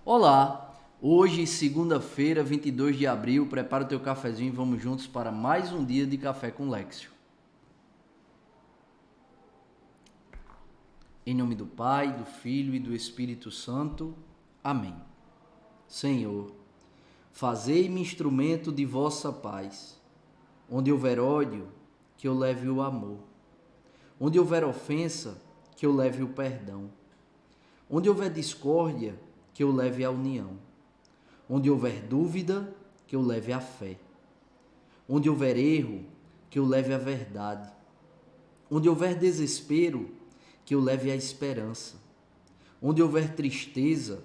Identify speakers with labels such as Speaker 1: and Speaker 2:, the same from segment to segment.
Speaker 1: Olá, hoje, segunda-feira, 22 de abril, prepara o teu cafezinho e vamos juntos para mais um dia de Café com Lexio. Em nome do Pai, do Filho e do Espírito Santo. Amém. Senhor, fazei-me instrumento de vossa paz. Onde houver ódio, que eu leve o amor. Onde houver ofensa, que eu leve o perdão. Onde houver discórdia, que eu leve a união. Onde houver dúvida, que eu leve a fé. Onde houver erro, que eu leve a verdade. Onde houver desespero, que eu leve a esperança. Onde houver tristeza,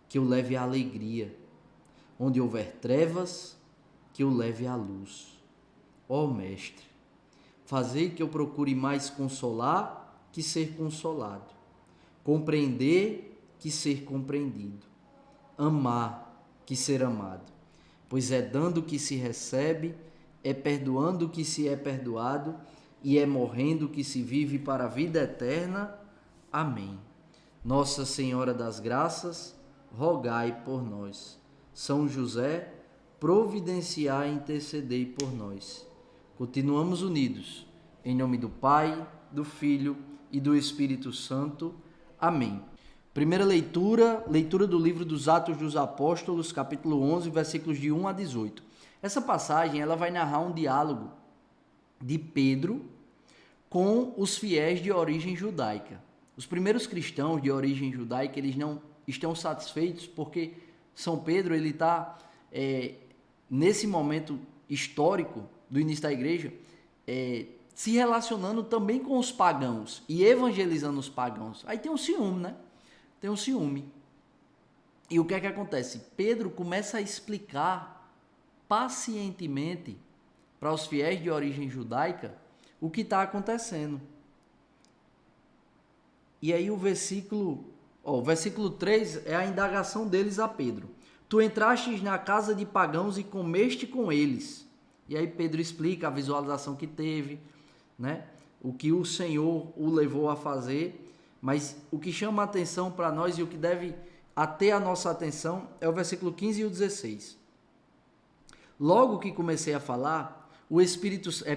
Speaker 1: que eu leve a alegria. Onde houver trevas, que eu leve a luz. Ó Mestre, fazei que eu procure mais consolar que ser consolado, compreender que ser compreendido, amar que ser amado, pois é dando que se recebe, é perdoando que se é perdoado e é morrendo que se vive para a vida eterna. Amém. Nossa Senhora das Graças, rogai por nós. São José, providenciai e intercedei por nós. Continuamos unidos. Em nome do Pai, do Filho e do Espírito Santo. Amém. Primeira leitura do livro dos Atos dos Apóstolos, capítulo 11, versículos de 1 a 18. Essa passagem ela vai narrar um diálogo de Pedro com os fiéis de origem judaica. Os primeiros cristãos de origem judaica, eles não estão satisfeitos porque São Pedro ele está, nesse momento histórico do início da igreja, se relacionando também com os pagãos e evangelizando os pagãos. Aí tem um ciúme, né? Tem um ciúme. E o que é que acontece? Pedro começa a explicar pacientemente para os fiéis de origem judaica o que está acontecendo. E aí o versículo 3 é a indagação deles a Pedro. Tu entrastes na casa de pagãos e comeste com eles. E aí Pedro explica a visualização que teve, né? O que o Senhor o levou a fazer. Mas o que chama a atenção para nós e o que deve ater a nossa atenção é o versículo 15 e o 16. Logo que comecei a falar,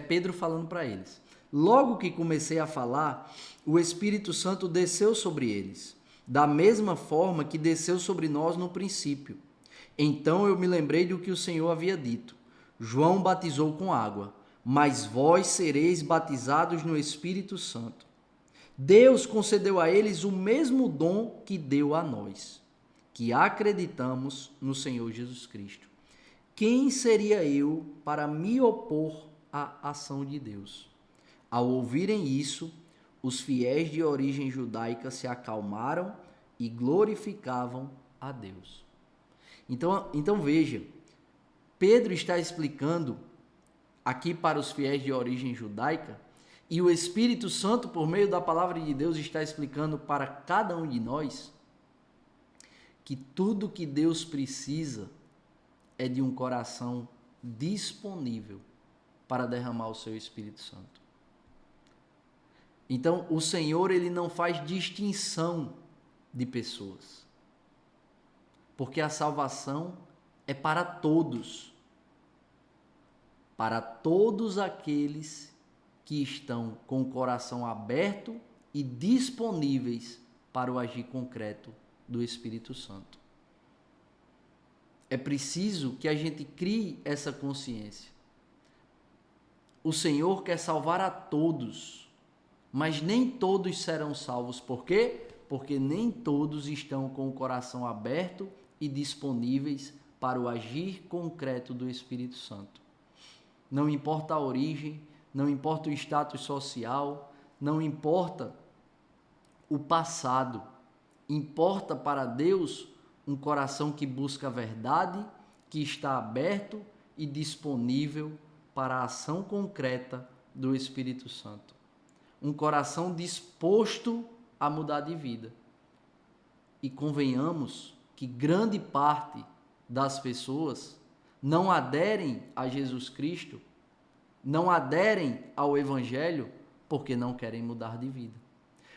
Speaker 1: Pedro falando para eles. Logo que comecei a falar, o Espírito Santo desceu sobre eles, da mesma forma que desceu sobre nós no princípio. Então eu me lembrei do que o Senhor havia dito. João batizou com água, mas vós sereis batizados no Espírito Santo. Deus concedeu a eles o mesmo dom que deu a nós, que acreditamos no Senhor Jesus Cristo. Quem seria eu para me opor à ação de Deus? Ao ouvirem isso, os fiéis de origem judaica se acalmaram e glorificavam a Deus. Então veja, Pedro está explicando aqui para os fiéis de origem judaica, e o Espírito Santo, por meio da palavra de Deus, está explicando para cada um de nós que tudo que Deus precisa é de um coração disponível para derramar o seu Espírito Santo. Então, o Senhor, ele não faz distinção de pessoas, porque a salvação é para todos aqueles que estão com o coração aberto e disponíveis para o agir concreto do Espírito Santo. É preciso que a gente crie essa consciência. O Senhor quer salvar a todos, mas nem todos serão salvos. Por quê? Porque nem todos estão com o coração aberto e disponíveis para o agir concreto do Espírito Santo. Não importa a origem, não importa o status social, não importa o passado. Importa para Deus um coração que busca a verdade, que está aberto e disponível para a ação concreta do Espírito Santo. Um coração disposto a mudar de vida. E convenhamos que grande parte das pessoas não aderem a Jesus Cristo, não aderem ao Evangelho porque não querem mudar de vida,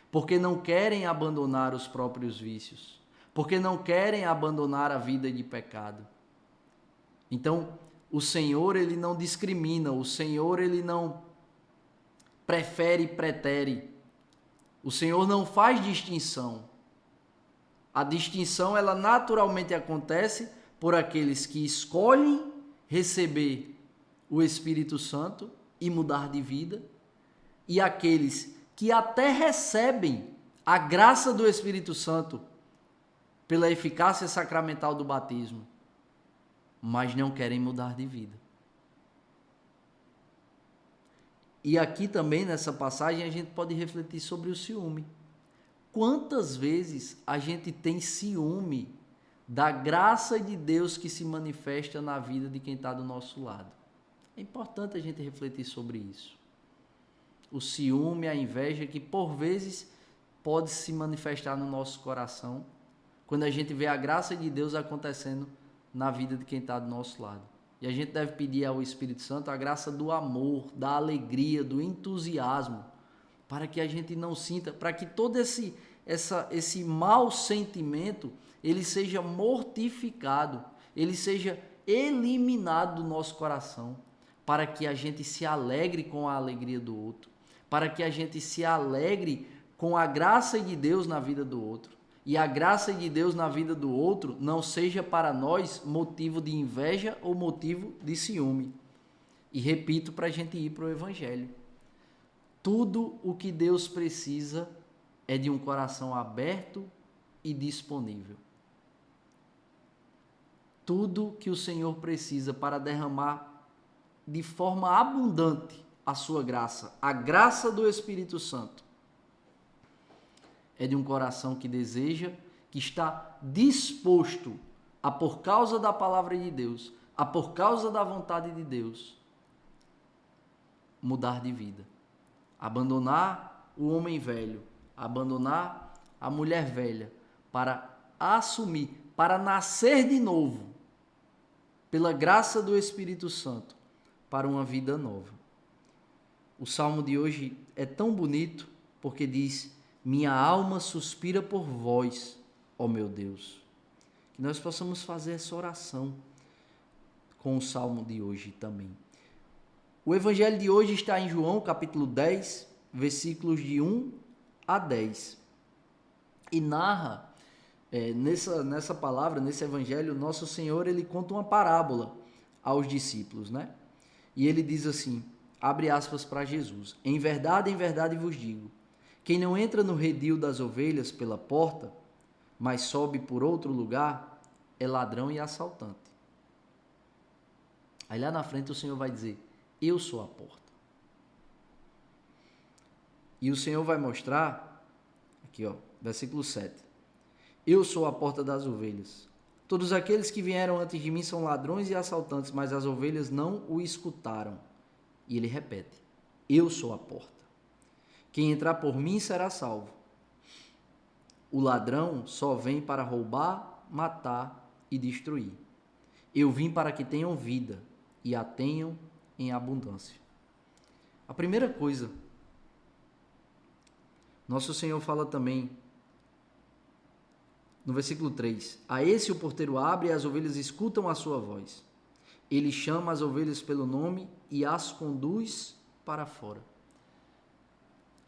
Speaker 1: porque não querem abandonar os próprios vícios, porque não querem abandonar a vida de pecado. Então, o Senhor, ele não discrimina, o Senhor, ele não prefere e pretere. O Senhor não faz distinção. A distinção, ela naturalmente acontece por aqueles que escolhem receber o Espírito Santo e mudar de vida, e aqueles que até recebem a graça do Espírito Santo pela eficácia sacramental do batismo, mas não querem mudar de vida. E aqui também, nessa passagem, a gente pode refletir sobre o ciúme. Quantas vezes a gente tem ciúme da graça de Deus que se manifesta na vida de quem está do nosso lado? É importante a gente refletir sobre isso. O ciúme, a inveja, que por vezes pode se manifestar no nosso coração, quando a gente vê a graça de Deus acontecendo na vida de quem está do nosso lado. E a gente deve pedir ao Espírito Santo a graça do amor, da alegria, do entusiasmo, para que a gente não sinta, para que todo esse mau sentimento, ele seja mortificado, ele seja eliminado do nosso coração, para que a gente se alegre com a alegria do outro, para que a gente se alegre com a graça de Deus na vida do outro. E a graça de Deus na vida do outro não seja para nós motivo de inveja ou motivo de ciúme. E repito, para a gente ir para o Evangelho. Tudo o que Deus precisa é de um coração aberto e disponível. Tudo que o Senhor precisa para derramar de forma abundante a sua graça, a graça do Espírito Santo, é de um coração que deseja, que está disposto a, por causa da palavra de Deus, a por causa da vontade de Deus, mudar de vida. Abandonar o homem velho, abandonar a mulher velha, para assumir, para nascer de novo, pela graça do Espírito Santo, para uma vida nova. O salmo de hoje é tão bonito porque diz: minha alma suspira por vós, ó meu Deus. Que nós possamos fazer essa oração com o salmo de hoje também. O evangelho de hoje está em João, capítulo 10, versículos de 1 a 10. E narra, nessa palavra, nesse evangelho, nosso Senhor, ele conta uma parábola aos discípulos, né? E ele diz assim, abre aspas para Jesus: em verdade vos digo, quem não entra no redil das ovelhas pela porta, mas sobe por outro lugar, é ladrão e assaltante. Aí lá na frente o Senhor vai dizer: eu sou a porta. E o Senhor vai mostrar, aqui ó, versículo 7. Eu sou a porta das ovelhas. Todos aqueles que vieram antes de mim são ladrões e assaltantes, mas as ovelhas não o escutaram. E ele repete: eu sou a porta. Quem entrar por mim será salvo. O ladrão só vem para roubar, matar e destruir. Eu vim para que tenham vida e a tenham em abundância. A primeira coisa, nosso Senhor fala também no versículo 3: a esse o porteiro abre e as ovelhas escutam a sua voz. Ele chama as ovelhas pelo nome e as conduz para fora.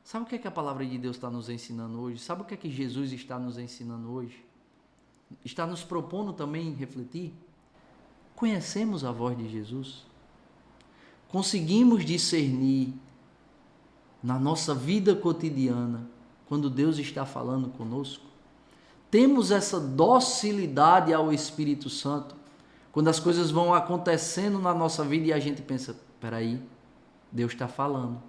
Speaker 1: Sabe o que é que a palavra de Deus está nos ensinando hoje? Sabe o que é que Jesus está nos ensinando hoje? Está nos propondo também refletir? Conhecemos a voz de Jesus? Conseguimos discernir na nossa vida cotidiana quando Deus está falando conosco? Temos essa docilidade ao Espírito Santo quando as coisas vão acontecendo na nossa vida e a gente pensa: peraí, Deus está falando.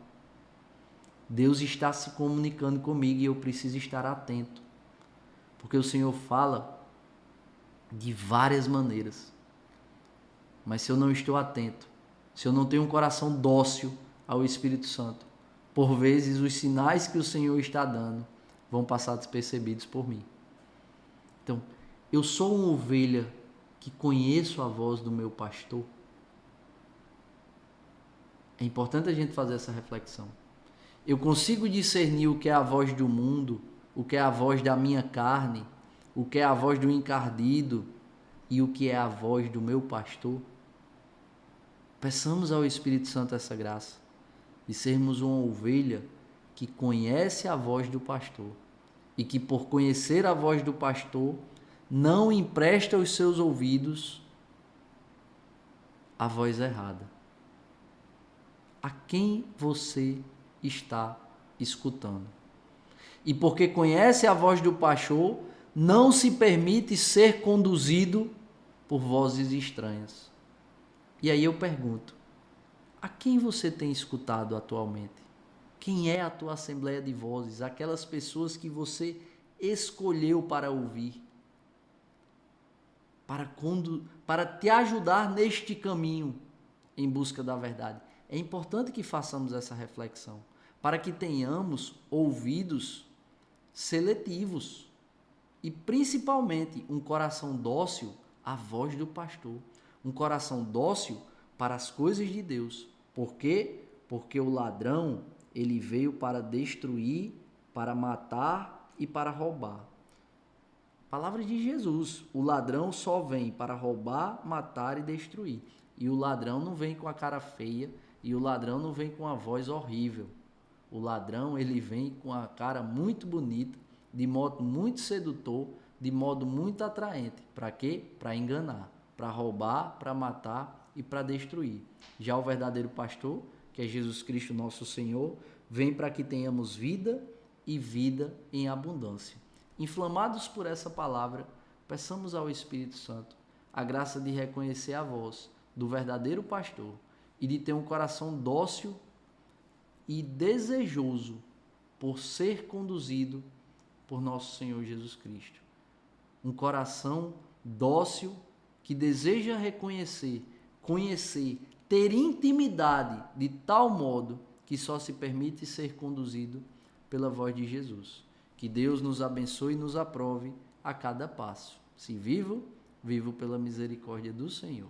Speaker 1: Deus está se comunicando comigo e eu preciso estar atento. Porque o Senhor fala de várias maneiras. Mas se eu não estou atento, se eu não tenho um coração dócil ao Espírito Santo, por vezes os sinais que o Senhor está dando vão passar despercebidos por mim. Então, eu sou uma ovelha que conheço a voz do meu pastor. É importante a gente fazer essa reflexão. Eu consigo discernir o que é a voz do mundo, o que é a voz da minha carne, o que é a voz do encardido e o que é a voz do meu pastor. Peçamos ao Espírito Santo essa graça de sermos uma ovelha que conhece a voz do pastor e que, por conhecer a voz do pastor, não empresta os seus ouvidos à voz errada. A quem você está escutando? E porque conhece a voz do pastor, não se permite ser conduzido por vozes estranhas. E aí eu pergunto, a quem você tem escutado atualmente? Quem é a tua assembleia de vozes? Aquelas pessoas que você escolheu para ouvir, para te ajudar neste caminho em busca da verdade. É importante que façamos essa reflexão, para que tenhamos ouvidos seletivos e principalmente um coração dócil à voz do pastor, um coração dócil para as coisas de Deus. Por quê? Porque o ladrão, ele veio para destruir, para matar e para roubar. Palavra de Jesus, o ladrão só vem para roubar, matar e destruir. E o ladrão não vem com a cara feia, e o ladrão não vem com a voz horrível. O ladrão, ele vem com a cara muito bonita, de modo muito sedutor, de modo muito atraente. Para quê? Para enganar, para roubar, para matar e para destruir. Já o verdadeiro pastor, que é Jesus Cristo nosso Senhor, vem para que tenhamos vida e vida em abundância. Inflamados por essa palavra, peçamos ao Espírito Santo a graça de reconhecer a voz do verdadeiro pastor e de ter um coração dócil e desejoso por ser conduzido por nosso Senhor Jesus Cristo. Um coração dócil que deseja reconhecer, conhecer, ter intimidade de tal modo que só se permite ser conduzido pela voz de Jesus. Que Deus nos abençoe e nos aprove a cada passo. Se vivo, vivo pela misericórdia do Senhor.